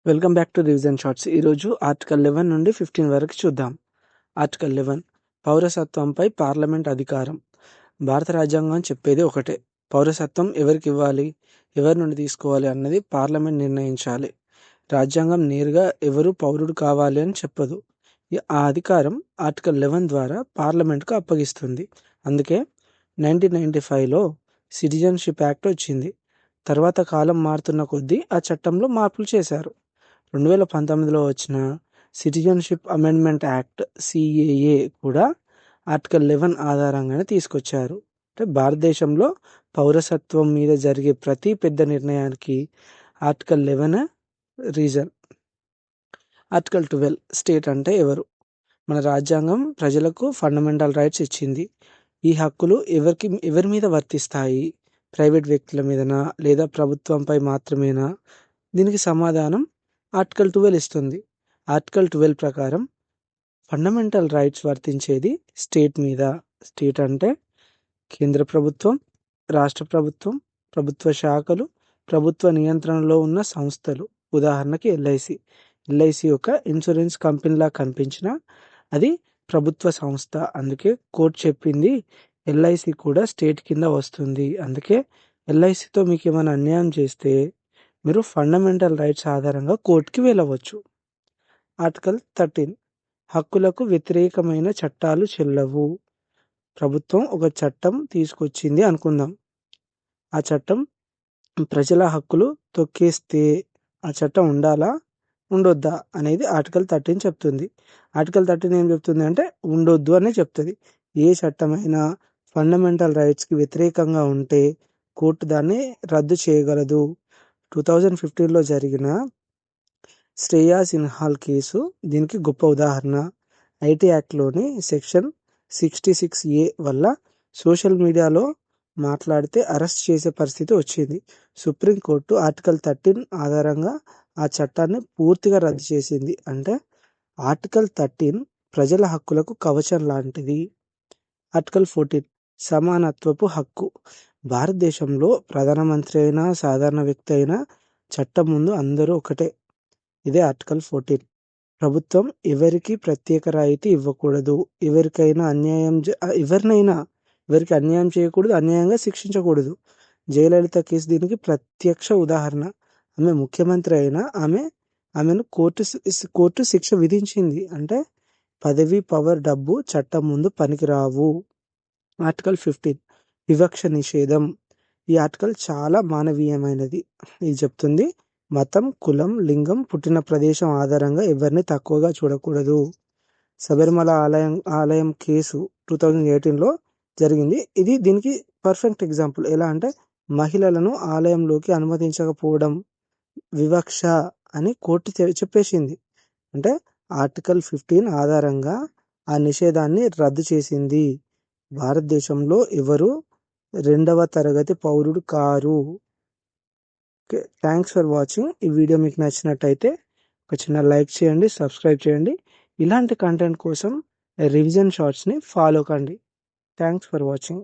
Welcome back to revision shorts. ఈరోజు article 11 నుండి 15 వరకు చూద్దాం. ఆర్టికల్ 11 పౌరసత్వంపై పార్లమెంట్ అధికారం. భారత రాజ్యాంగం చెప్పేది ఒకటే, పౌరసత్వం ఎవరికి ఇవ్వాలి, ఎవరి నుండి తీసుకోవాలి అన్నది పార్లమెంట్ నిర్ణయించాలి. రాజ్యాంగం నేరుగా ఎవరు పౌరుడు కావాలి అని చెప్పదు. ఆ అధికారం ఆర్టికల్ 11 ద్వారా పార్లమెంట్కు అప్పగిస్తుంది. అందుకే 1995లో సిటిజన్షిప్ యాక్ట్ వచ్చింది. తర్వాత కాలం మారుతున్న కొద్దీ ఆ చట్టంలో మార్పులు చేశారు. 2019లో వచ్చిన సిటిజన్షిప్ అమెండ్మెంట్ యాక్ట్ సిఏఏ కూడా ఆర్టికల్ 11 ఆధారంగానే తీసుకొచ్చారు. అంటే భారతదేశంలో పౌరసత్వం మీద జరిగే ప్రతి పెద్ద నిర్ణయానికి ఆర్టికల్ 11 రీజన్. ఆర్టికల్ 12 స్టేట్ అంటే ఎవరు. మన రాజ్యాంగం ప్రజలకు ఫండమెంటల్ రైట్స్ ఇచ్చింది. ఈ హక్కులు ఎవరి మీద వర్తిస్తాయి, ప్రైవేట్ వ్యక్తుల మీదనా లేదా ప్రభుత్వంపై మాత్రమేనా? దీనికి సమాధానం ఆర్టికల్ 12 ఇస్తుంది. ఆర్టికల్ 12 ప్రకారం ఫండమెంటల్ రైట్స్ వర్తించేది స్టేట్ మీద. స్టేట్ అంటే కేంద్ర ప్రభుత్వం, రాష్ట్ర ప్రభుత్వం, ప్రభుత్వ శాఖలు, ప్రభుత్వ నియంత్రణలో ఉన్న సంస్థలు. ఉదాహరణకి ఎల్ఐసి ఒక ఇన్సూరెన్స్ కంపెనీలా కనిపించినా అది ప్రభుత్వ సంస్థ. అందుకే కోర్టు చెప్పింది ఎల్ఐసి కూడా స్టేట్ కింద వస్తుంది. అందుకే ఎల్ఐసితో మీకు ఏమైనా అన్యాయం చేస్తే మీరు ఫండమెంటల్ రైట్స్ ఆధారంగా కోర్టుకి వెళ్ళవచ్చు. ఆర్టికల్ 13 హక్కులకు వ్యతిరేకమైన చట్టాలు చెల్లవు. ప్రభుత్వం ఒక చట్టం తీసుకొచ్చింది అనుకుందాం. ఆ చట్టం ప్రజల హక్కులు తొక్కేస్తే ఆ చట్టం ఉండాలా ఉండొద్దా అనేది ఆర్టికల్ 13 చెప్తుంది. ఆర్టికల్ 13 ఏం చెప్తుంది అంటే ఉండొద్దు అనే చెప్తుంది. ఏ చట్టమైనా ఫండమెంటల్ రైట్స్కి వ్యతిరేకంగా ఉంటే కోర్టు దాన్ని రద్దు చేయగలదు. 2015లో జరిగిన శ్రేయా సిన్హాల్ కేసు దీనికి గొప్ప ఉదాహరణ. ఐటీ యాక్ట్లోని సెక్షన్ 66A వల్ల సోషల్ మీడియాలో మాట్లాడితే అరెస్ట్ చేసే పరిస్థితి వచ్చింది. సుప్రీంకోర్టు ఆర్టికల్ 13 ఆధారంగా ఆ చట్టాన్ని పూర్తిగా రద్దు చేసింది. అంటే ఆర్టికల్ 13 ప్రజల హక్కులకు కవచం లాంటిది. ఆర్టికల్ 14 సమానత్వపు హక్కు. భారతదేశంలో ప్రధానమంత్రి అయినా సాధారణ వ్యక్తి అయినా చట్టం ముందు అందరూ ఒకటే. ఇదే ఆర్టికల్ 14. ప్రభుత్వం ఎవరికి ప్రత్యేక రాయితీ ఇవ్వకూడదు, ఎవరికి అన్యాయం చేయకూడదు, అన్యాయంగా శిక్షించకూడదు. జయలలిత కేసు దీనికి ప్రత్యక్ష ఉదాహరణ. ఆమె ముఖ్యమంత్రి అయినా ఆమెను కోర్టు శిక్ష విధించింది. అంటే పదవి, పవర్, డబ్బు చట్టం ముందు పనికిరావు. ఆర్టికల్ 15 వివక్ష నిషేధం. ఈ ఆర్టికల్ చాలా మానవీయమైనది. ఇది చెప్తుంది మతం, కులం, లింగం, పుట్టిన ప్రదేశం ఆధారంగా ఎవరిని తక్కువగా చూడకూడదు. శబరిమల ఆలయం కేసు 2018లో జరిగింది. ఇది దీనికి పర్ఫెక్ట్ ఎగ్జాంపుల్. ఎలా అంటే మహిళలను ఆలయంలోకి అనుమతించకపోవడం వివక్ష అని కోర్టు చెప్పేసింది. అంటే ఆర్టికల్ 15 ఆధారంగా ఆ నిషేధాన్ని రద్దు చేసింది. భారతదేశంలో ఎవరు 2వ తరగతి పౌరుడు కారు. Thanks for watching. ఈ వీడియో మీకు నచ్చినట్టయితే ఒక చిన్న లైక్ చేయండి, సబ్స్క్రైబ్ చేయండి. ఇలాంటి కంటెంట్ కోసం రివిజన్ షార్ట్స్ని ఫాలో కండి. Thanks for watching.